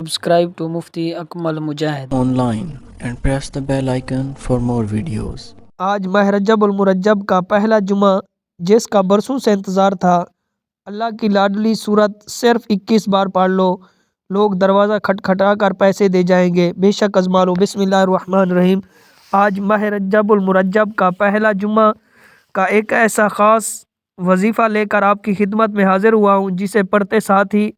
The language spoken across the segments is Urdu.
Subscribe to Mufti Akmal Mujahid online and press the bell icon for more videos. آج ماہ رجب المرجب کا پہلا جمعہ جس کا برسوں سے انتظار تھا، اللہ کی لاڈلی صورت صرف 21 بار پڑھ لو، لوگ دروازہ کھٹکھٹا کر پیسے دے جائیں گے، بے شک آزما لو۔ بسم اللہ الرحمن الرحیم۔ آج ماہ رجب المرجب کا پہلا جمعہ کا ایک ایسا خاص وظیفہ لے کر آپ کی خدمت میں حاضر ہوا ہوں جسے پڑھتے ساتھ ہی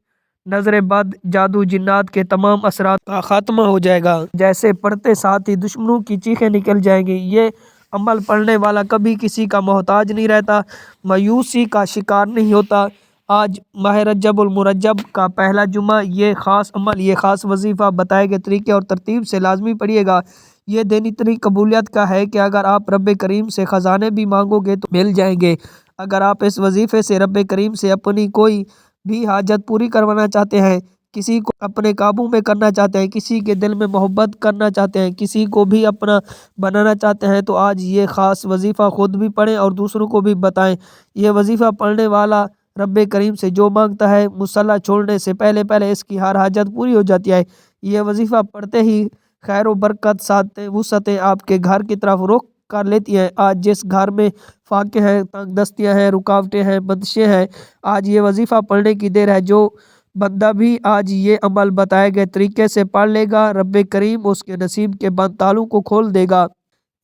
نظر بد، جادو، جنات کے تمام اثرات کا خاتمہ ہو جائے گا، جیسے پڑھتے ساتھ ہی دشمنوں کی چیخیں نکل جائیں گی۔ یہ عمل پڑھنے والا کبھی کسی کا محتاج نہیں رہتا، مایوسی کا شکار نہیں ہوتا۔ آج ماہ رجب المرجب کا پہلا جمعہ، یہ خاص عمل، یہ خاص وظیفہ بتائے گئے طریقے اور ترتیب سے لازمی پڑھیے گا۔ یہ دن اتنی قبولیت کا ہے کہ اگر آپ رب کریم سے خزانے بھی مانگو گے تو مل جائیں گے۔ اگر آپ اس وظیفے سے رب کریم سے اپنی کوئی بھی حاجت پوری کروانا چاہتے ہیں، کسی کو اپنے قابو میں کرنا چاہتے ہیں، کسی کے دل میں محبت کرنا چاہتے ہیں، کسی کو بھی اپنا بنانا چاہتے ہیں، تو آج یہ خاص وظیفہ خود بھی پڑھیں اور دوسروں کو بھی بتائیں۔ یہ وظیفہ پڑھنے والا رب کریم سے جو مانگتا ہے، مصلی چھوڑنے سے پہلے پہلے اس کی ہر حاجت پوری ہو جاتی ہے۔ یہ وظیفہ پڑھتے ہی خیر و برکت، سعادتیں، وسعتیں آپ کے گھر کی طرف رخ کر لیتی ہیں۔ آج جس گھر میں فاقے ہیں، تنگ دستیاں ہیں، رکاوٹیں ہیں، بندشیں ہیں، آج یہ وظیفہ پڑھنے کی دیر ہے۔ جو بندہ بھی آج یہ عمل بتائے گئے طریقے سے پڑھ لے گا، رب کریم اس کے نصیب کے بند تالوں کو کھول دے گا،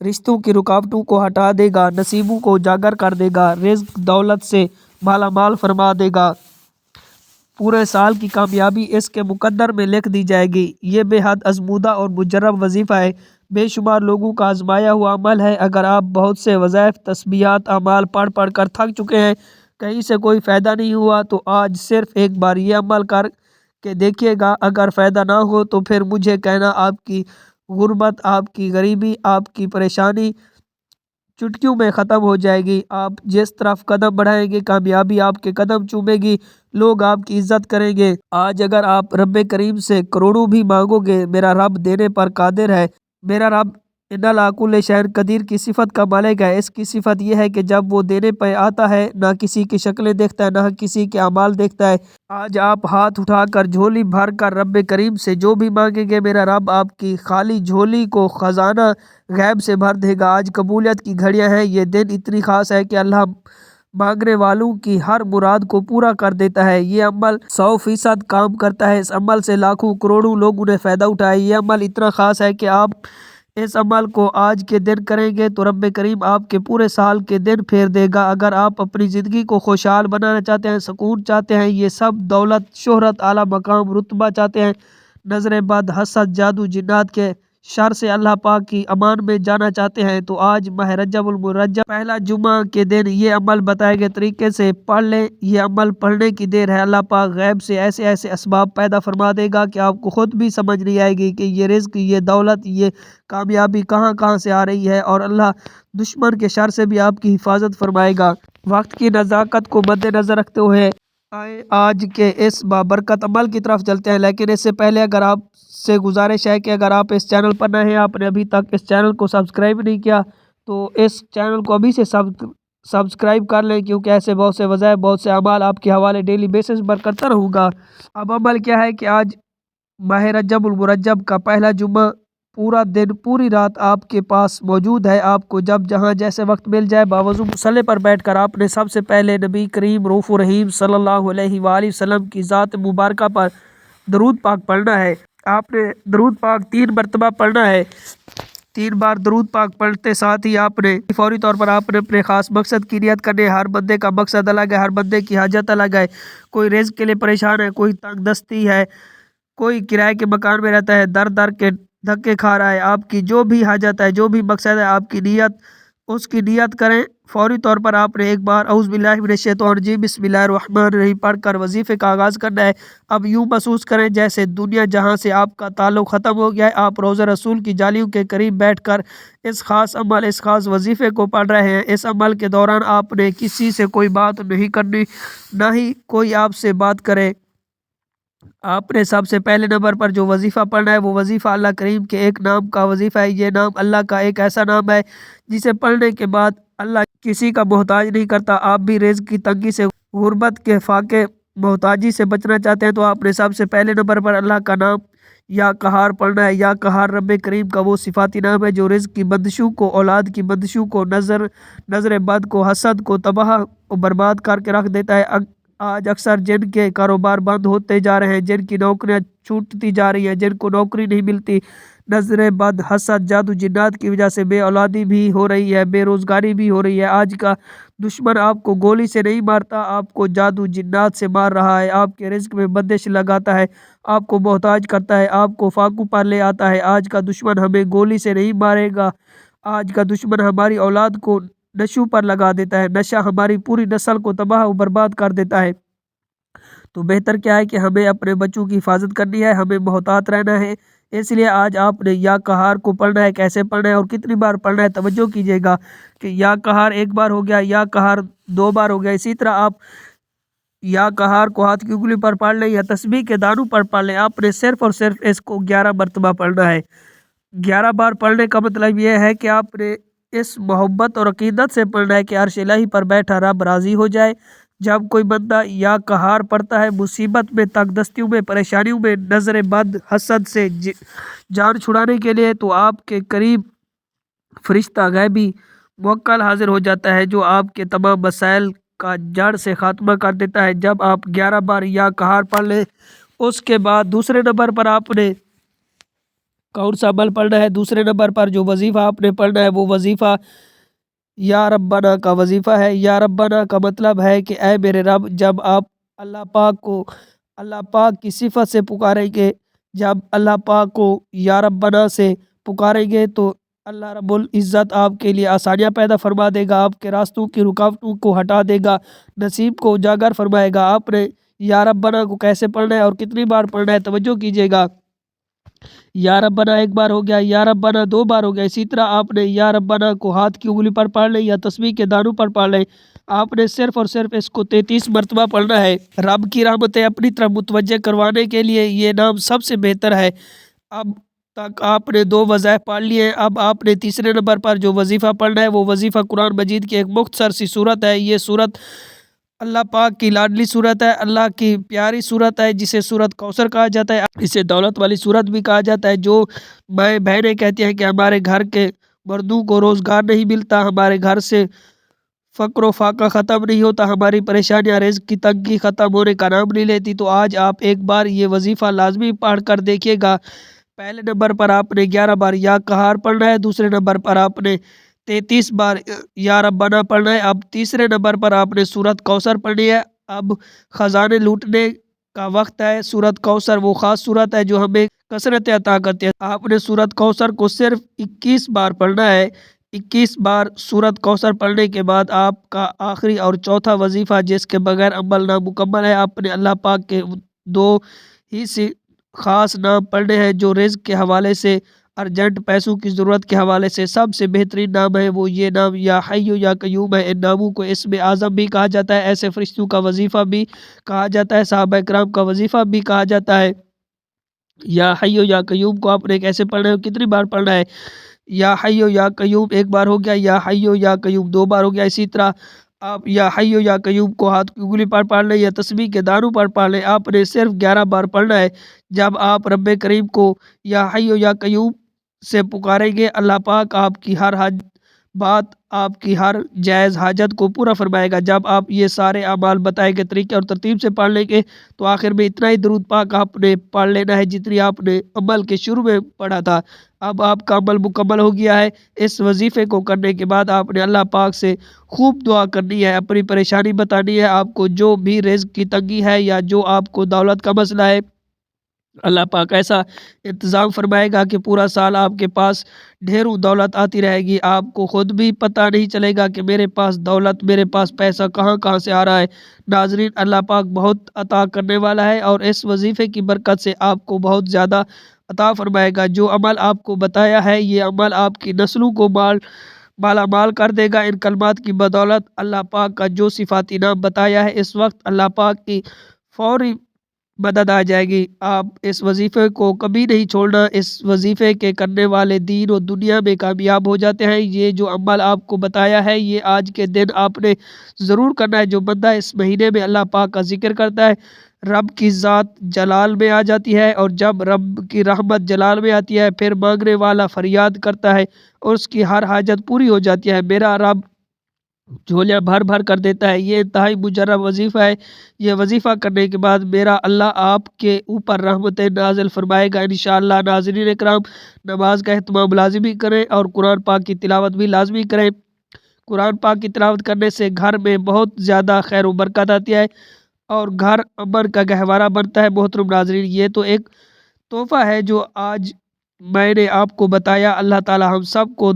رشتوں کی رکاوٹوں کو ہٹا دے گا، نصیبوں کو اجاگر کر دے گا، رزق دولت سے مالا مال فرما دے گا، پورے سال کی کامیابی اس کے مقدر میں لکھ دی جائے گی۔ یہ بے حد آزمودہ اور مجرب وظیفہ ہے، بے شمار لوگوں کا آزمایا ہوا عمل ہے۔ اگر آپ بہت سے وظائف، تسبیحات، اعمال پڑھ پڑھ کر تھک چکے ہیں، کہیں سے کوئی فائدہ نہیں ہوا، تو آج صرف ایک بار یہ عمل کر کے دیکھیے گا۔ اگر فائدہ نہ ہو تو پھر مجھے کہنا، آپ کی غربت، آپ کی غریبی، آپ کی پریشانی چٹکیوں میں ختم ہو جائے گی۔ آپ جس طرف قدم بڑھائیں گے، کامیابی آپ کے قدم چومے گی، لوگ آپ کی عزت کریں گے۔ آج اگر آپ رب کریم سے کروڑوں بھی مانگو گے، میرا رب دینے پر قادر ہے۔ میرا رب ان علی کل شیء قدیر کی صفت کا مالک ہے۔ اس کی صفت یہ ہے کہ جب وہ دینے پہ آتا ہے، نہ کسی کی شکلیں دیکھتا ہے، نہ کسی کے اعمال دیکھتا ہے۔ آج آپ ہاتھ اٹھا کر جھولی بھر کر رب کریم سے جو بھی مانگیں گے، میرا رب آپ کی خالی جھولی کو خزانہ غیب سے بھر دے گا۔ آج قبولیت کی گھڑیاں ہیں۔ یہ دن اتنی خاص ہے کہ اللہ مانگنے والوں کی ہر مراد کو پورا کر دیتا ہے۔ یہ عمل 100% کام کرتا ہے۔ اس عمل سے لاکھوں کروڑوں لوگوں نے فائدہ اٹھایا۔ یہ عمل اتنا خاص ہے کہ آپ اس عمل کو آج کے دن کریں گے تو رب کریم آپ کے پورے سال کے دن پھیر دے گا۔ اگر آپ اپنی زندگی کو خوشحال بنانا چاہتے ہیں، سکون چاہتے ہیں، یہ سب دولت، شہرت، اعلیٰ مقام، رتبہ چاہتے ہیں، نظر بد، حسد، جادو، جنات کے شر سے اللہ پاک کی امان میں جانا چاہتے ہیں، تو آج ماہ رجب المرجب پہلا جمعہ کے دن یہ عمل بتائے گئے طریقے سے پڑھ لیں۔ یہ عمل پڑھنے کی دیر ہے۔ اللہ پاک غیب سے ایسے ایسے اسباب پیدا فرما دے گا کہ آپ کو خود بھی سمجھ نہیں آئے گی کہ یہ رزق، یہ دولت، یہ کامیابی کہاں کہاں سے آ رہی ہے، اور اللہ دشمن کے شر سے بھی آپ کی حفاظت فرمائے گا۔ وقت کی نزاکت کو مد نظر رکھتے ہوئے آئے آج کے اس بابرکت عمل کی طرف چلتے ہیں، لیکن اس سے پہلے اگر آپ سے گزارش ہے کہ اگر آپ اس چینل پر نئے ہیں، آپ نے ابھی تک اس چینل کو سبسکرائب نہیں کیا، تو اس چینل کو ابھی سے سبسکرائب کر لیں، کیونکہ ایسے بہت سے وظائف، بہت سے اعمال آپ کے حوالے ڈیلی بیسس پر کرتا رہوں گا۔ اب عمل کیا ہے کہ آج ماہ رجب المرجب کا پہلا جمعہ پورا دن، پوری رات آپ کے پاس موجود ہے۔ آپ کو جب جہاں جیسے وقت مل جائے، باوضو مصلی پر بیٹھ کر آپ نے سب سے پہلے نبی کریم رؤوف الرحیم صلی اللہ علیہ وآلہ وسلم کی ذات مبارکہ پر درود پاک پڑھنا ہے۔ آپ نے درود پاک 3 مرتبہ پڑھنا ہے۔ 3 بار درود پاک پڑھتے ساتھ ہی آپ نے فوری طور پر آپ نے اپنے خاص مقصد کی نیت کرنی ہے۔ ہر بندے کا مقصد الگ ہے، ہر بندے کی حاجت الگ ہے۔ کوئی رزق کے لیے پریشان ہے، کوئی تنگ دستی ہے، کوئی کرائے کے مکان میں رہتا ہے، در در کے دھکے کھا رہا ہے۔ آپ کی جو بھی حاجت ہے، جو بھی مقصد ہے، آپ کی نیت، اس کی نیت کریں۔ فوری طور پر آپ نے ایک بار اعوذ باللہ من الشیطان الرجیم بسم اللہ الرحمن الرحیم پڑھ کر وظیفے کا آغاز کرنا ہے۔ اب یوں محسوس کریں جیسے دنیا جہاں سے آپ کا تعلق ختم ہو گیا ہے، آپ روضہ رسول کی جالیوں کے قریب بیٹھ کر اس خاص عمل، اس خاص وظیفے کو پڑھ رہے ہیں۔ اس عمل کے دوران آپ نے کسی سے کوئی بات نہیں کرنی، نہ ہی کوئی آپ سے بات کرے۔ آپ نے سب سے پہلے نمبر پر جو وظیفہ پڑھنا ہے، وہ وظیفہ اللہ کریم کے ایک نام کا وظیفہ ہے۔ یہ نام اللہ کا ایک ایسا نام ہے جسے پڑھنے کے بعد اللہ کسی کا محتاج نہیں کرتا۔ آپ بھی رزق کی تنگی سے، غربت کے فاقے محتاجی سے بچنا چاہتے ہیں تو آپ نے سب سے پہلے نمبر پر اللہ کا نام یا قہار پڑھنا ہے۔ یا قہار رب کریم کا وہ صفاتی نام ہے جو رزق کی بندشوں کو، اولاد کی بندشوں کو، نظر بد کو، حسد کو تباہ و برباد کر کے رکھ دیتا ہے۔ آج اکثر جن کے کاروبار بند ہوتے جا رہے ہیں، جن کی نوکریاں چھوٹتی جا رہی ہیں، جن کو نوکری نہیں ملتی، نظر بد، حسد، جادو جنات کی وجہ سے بے اولادی بھی ہو رہی ہے، بے روزگاری بھی ہو رہی ہے۔ آج کا دشمن آپ کو گولی سے نہیں مارتا، آپ کو جادو جنات سے مار رہا ہے، آپ کے رزق میں بندش لگاتا ہے، آپ کو محتاج کرتا ہے، آپ کو فاقوں پر لے آتا ہے۔ آج کا دشمن ہمیں گولی سے نہیں مارے گا، آج کا دشمن ہماری اولاد کو نشوں پر لگا دیتا ہے، نشہ ہماری پوری نسل کو تباہ و برباد کر دیتا ہے۔ تو بہتر کیا ہے کہ ہمیں اپنے بچوں کی حفاظت کرنی ہے، ہمیں محتاط رہنا ہے۔ اس لیے آج آپ نے یا قہار کو پڑھنا ہے، کیسے پڑھنا ہے اور کتنی بار پڑھنا ہے، توجہ کیجیے گا کہ یا قہار ایک بار ہو گیا، یا قہار 2 بار ہو گیا، اسی طرح آپ یا قہار کو ہاتھ کی انگلی پر پڑھ لیں یا تسبیح کے دانوں پر پڑھ لیں۔ آپ نے صرف اور صرف اس کو 11 مرتبہ پڑھنا ہے۔ 11 بار پڑھنے کا مطلب یہ ہے کہ آپ نے اس محبت اور عقیدت سے پڑھنا ہے کہ عرش الہی پر بیٹھا رب راضی ہو جائے۔ جب کوئی بندہ یا قہار پڑھتا ہے، مصیبت میں، تنگ دستیوں میں، پریشانیوں میں، نظر بد، حسد سے جان چھڑانے کے لیے، تو آپ کے قریب فرشتہ غیبی موکل حاضر ہو جاتا ہے جو آپ کے تمام مسائل کا جڑ سے خاتمہ کر دیتا ہے۔ جب آپ 11 بار یا قہار پڑھ لیں، اس کے بعد دوسرے نمبر پر آپ نے کون سا عمل پڑھنا ہے؟ دوسرے نمبر پر جو وظیفہ آپ نے پڑھنا ہے وہ وظیفہ یا ربنا کا وظیفہ ہے۔ یا ربنا کا مطلب ہے کہ اے میرے رب، جب آپ اللہ پاک کو اللہ پاک کی صفت سے پکاریں گے، جب اللہ پاک کو یا ربنا سے پکاریں گے تو اللہ رب العزت آپ کے لیے آسانیاں پیدا فرما دے گا، آپ کے راستوں کی رکاوٹوں کو ہٹا دے گا، نصیب کو اجاگر فرمائے گا۔ آپ نے یا ربنا کو کیسے پڑھنا ہے اور کتنی بار پڑھنا ہے، توجہ کیجیے گا۔ یا ربنا ایک بار ہو گیا، یا ربنا 2 بار ہو گیا، اسی طرح آپ نے یا ربنا کو ہاتھ کی انگلی پر پڑھ لیں یا تسبیح کے دانوں پر پڑھ لیں۔ آپ نے صرف اور صرف اس کو 33 مرتبہ پڑھنا ہے۔ رب کی رحمتیں اپنی طرف متوجہ کروانے کے لیے یہ نام سب سے بہتر ہے۔ اب تک آپ نے 2 وظائف پڑھ لیے، اب آپ نے تیسرے نمبر پر جو وظیفہ پڑھنا ہے وہ وظیفہ قرآن مجید کی ایک مختصر سی صورت ہے۔ یہ صورت اللہ پاک کی لاڈلی صورت ہے، اللہ کی پیاری صورت ہے، جسے صورت کوثر کہا جاتا ہے، اسے دولت والی صورت بھی کہا جاتا ہے۔ جو مائیں بہنیں کہتی ہیں کہ ہمارے گھر کے مردوں کو روزگار نہیں ملتا، ہمارے گھر سے فقر و فاقہ ختم نہیں ہوتا، ہماری پریشانیاں، رزق کی تنگی ختم ہونے کا نام نہیں لیتی، تو آج آپ ایک بار یہ وظیفہ لازمی پڑھ کر دیکھیے گا۔ پہلے نمبر پر آپ نے 11 بار یا قہار پڑھنا ہے، دوسرے نمبر پر آپ نے 33 بار یا ربنا پڑھنا ہے، اب تیسرے نمبر پر آپ نے سورت کوثر پڑھنی ہے۔ اب خزانے لوٹنے کا وقت ہے۔ سورت کوثر وہ خاص سورت ہے جو ہمیں کثرت عطا کرتی ہے۔ آپ نے سورت کوثر کو صرف 21 بار پڑھنا ہے۔ 21 بار سورت کوثر پڑھنے کے بعد آپ کا آخری اور چوتھا وظیفہ، جس کے بغیر عمل نامکمل ہے، آپ نے اللہ پاک کے 2 ہی سے خاص نام پڑھنے ہیں جو رزق کے حوالے سے، ارجنٹ پیسوں کی ضرورت کے حوالے سے سب سے بہترین نام ہے۔ وہ یہ نام یا حی یا قیوم ہے۔ ان ناموں کو اسم اعظم بھی کہا جاتا ہے، ایسے فرشتوں کا وظیفہ بھی کہا جاتا ہے، صحابہ کرام کا وظیفہ بھی کہا جاتا ہے۔ یا حی یا قیوم کو آپ نے کیسے پڑھنا ہے، کتنی بار پڑھنا ہے؟ یا حی یا قیوم ایک بار ہو گیا، یا حی یا قیوم 2 بار ہو گیا، اسی طرح آپ یا حی یا قیوم کو ہاتھ کی انگلی پر پڑھ لیں یا تسبیح کے دانوں پر پڑھ لیں۔ آپ نے صرف 11 بار پڑھنا ہے۔ جب آپ رب کریم کو یا حی یا قیوم سے پکاریں گے، اللہ پاک آپ کی ہر بات، آپ کی ہر جائز حاجت کو پورا فرمائے گا۔ جب آپ یہ سارے اعمال بتائے گے طریقے اور ترتیب سے پڑھ لیں گے تو آخر میں اتنا ہی درود پاک آپ نے پڑھ لینا ہے جتنی آپ نے عمل کے شروع میں پڑھا تھا۔ اب آپ کا عمل مکمل ہو گیا ہے۔ اس وظیفے کو کرنے کے بعد آپ نے اللہ پاک سے خوب دعا کرنی ہے، اپنی پریشانی بتانی ہے، آپ کو جو بھی رزق کی تنگی ہے یا جو آپ کو دولت کا مسئلہ ہے، اللہ پاک ایسا انتظام فرمائے گا کہ پورا سال آپ کے پاس ڈھیروں دولت آتی رہے گی، آپ کو خود بھی پتہ نہیں چلے گا کہ میرے پاس دولت، میرے پاس پیسہ کہاں سے آ رہا ہے۔ ناظرین، اللہ پاک بہت عطا کرنے والا ہے اور اس وظیفے کی برکت سے آپ کو بہت زیادہ عطا فرمائے گا۔ جو عمل آپ کو بتایا ہے، یہ عمل آپ کی نسلوں کو مالا مال کر دے گا۔ ان کلمات کی بدولت اللہ پاک کا جو صفاتی نام بتایا ہے، اس وقت اللہ پاک کی فوری مدد آ جائے گی۔ آپ اس وظیفے کو کبھی نہیں چھوڑنا، اس وظیفے کے کرنے والے دین و دنیا میں کامیاب ہو جاتے ہیں۔ یہ جو عمل آپ کو بتایا ہے یہ آج کے دن آپ نے ضرور کرنا ہے۔ جو بندہ اس مہینے میں اللہ پاک کا ذکر کرتا ہے رب کی ذات جلال میں آ جاتی ہے، اور جب رب کی رحمت جلال میں آتی ہے پھر مانگنے والا فریاد کرتا ہے اور اس کی ہر حاجت پوری ہو جاتی ہے۔ میرا رب جھولیاں بھر بھر کر دیتا ہے۔ یہ انتہائی مجرب وظیفہ ہے۔ یہ وظیفہ کرنے کے بعد میرا اللہ آپ کے اوپر رحمتیں نازل فرمائے گا انشاءاللہ۔ ناظرین اکرام، نماز کا اہتمام لازمی کریں اور قرآن پاک کی تلاوت بھی لازمی کریں۔ قرآن پاک کی تلاوت کرنے سے گھر میں بہت زیادہ خیر و برکت آتی ہے اور گھر امن کا گہوارہ بنتا ہے۔ محترم ناظرین، یہ تو ایک تحفہ ہے جو آج میں نے آپ کو بتایا۔ اللہ تعالی ہم سب کو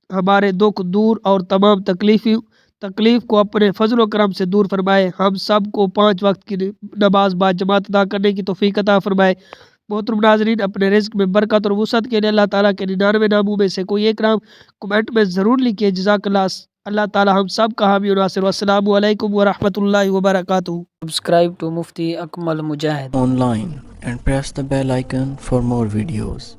ہمارے دکھ دور اور تمام تکلیف کو اپنے فضل و کرم سے دور فرمائے۔ ہم سب کو 5 وقت کی نماز باجماعت ادا کرنے کی توفیق عطا فرمائے۔ محترم ناظرین، اپنے رزق میں برکت اور وسعت کے لیے اللہ تعالیٰ کے 99 ناموں میں سے کوئی ایک نام کمنٹ میں ضرور لکھیے۔ جزاک اللہ۔ اللہ تعالیٰ ہم سب کا حامی و ناصر۔ والسلام علیکم ورحمۃ اللہ وبرکاتہ۔ Subscribe to Mufti Akmal Mujahid. Online and press the bell icon for more videos.